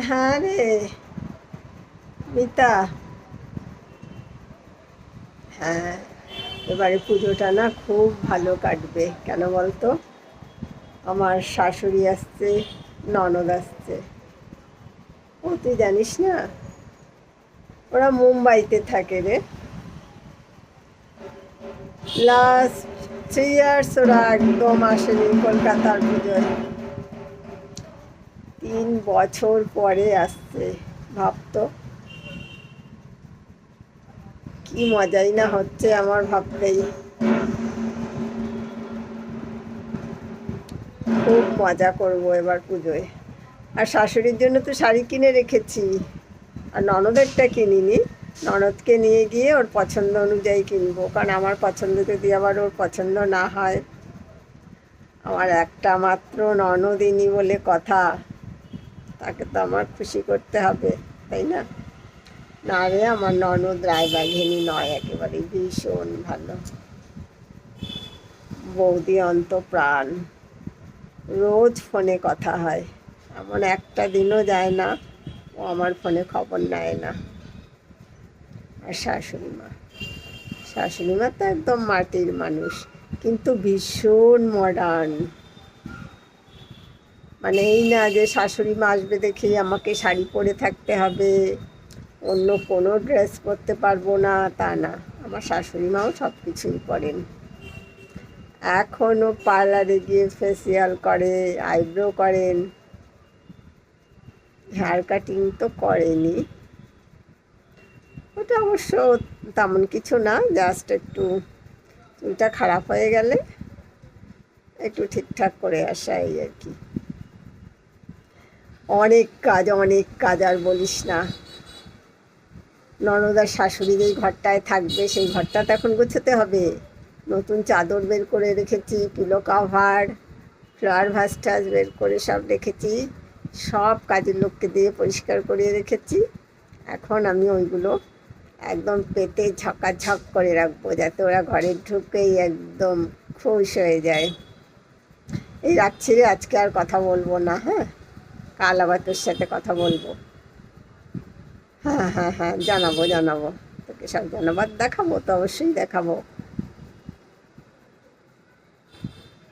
হ্যাঁ রে মিতা। হ্যাঁ, এবারে পুজোটা না খুব ভালো কাটবে, কেন বলতো? আমার শাশুড়ি আসছে, ননদ আসছে। ও তুই জানিস না, ওরা মুম্বাইতে থাকে রে। লাস্ট 3 ইয়ার্স ওরা একদম আসেনি কলকাতার পুজোয়। 3 বছর পরে আসছে। ভাবতো কি মজাই না হচ্ছে আমার ভাবতেই। খুব মজা করব এবার পুজোয়। আর শাশুড়ির জন্য তো শাড়ি কিনে রেখেছি, আর ননদেরটা কিনিনি। ননদকে নিয়ে গিয়ে ওর পছন্দ অনুযায়ী কিনবো, কারণ আমার পছন্দ যদি আবার ওর পছন্দ না হয়। আমার একটা মাত্র ননদিনী বলে কথা, তাকে তো আমার খুশি করতে হবে, তাই না? না রে, আমার ননদ রায়বাঘিনী নয়, একেবারে ভীষণ ভালো বৌদি, অন্তপ্রাণ। রোজ ফোনে কথা হয়, এমন একটা দিনও যায় না ও আমার ফোনে খবর নেয় না। আর শাশুড়ি মা তো একদম মাটির মানুষ, কিন্তু ভীষণ মডার্ন। মানে এই না যে শাশুড়ি মা আসবে দেখেই আমাকে শাড়ি পরে থাকতে হবে, অন্য কোনো ড্রেস পরতে পারবো না, তা না। আমার শাশুড়ি মাও সব কিছুই করেন। এখনও পার্লারে গিয়ে ফেসিয়াল করে, আইব্রো করেন। হেয়ার কাটিং তো করেনি, ওটা অবশ্য তেমন কিছু না, জাস্ট একটু চুলটা খারাপ হয়ে গেলে একটু ঠিকঠাক করে আসা, এই আর কি। অনেক কাজ, অনেক কাজ, আর বলিস না। ননদ আর শাশুড়ি যেই ঘরটায় থাকবে সেই ঘরটা তো এখন গুছোতে হবে। নতুন চাদর বের করে রেখেছি, পিলো কাভার, ফ্লাওয়ার ভাস টাস বের করে সব রেখেছি। সব কাজের লোককে দিয়ে পরিষ্কার করে রেখেছি। এখন আমি ওইগুলো একদম পেতে ঝকাঝক করে রাখবো, যাতে ওরা ঘরে ঢুকেই একদম খুশ হয়ে যায়। এই রাখছি রে, আজকে আর কথা বলবো না, হ্যাঁ? কাল আবার তোর সাথে কথা বলবো। হ্যাঁ হ্যাঁ হ্যাঁ, জানাবো জানাবো, তোকে সব জানাবার দেখাবো তো, অবশ্যই দেখাবো।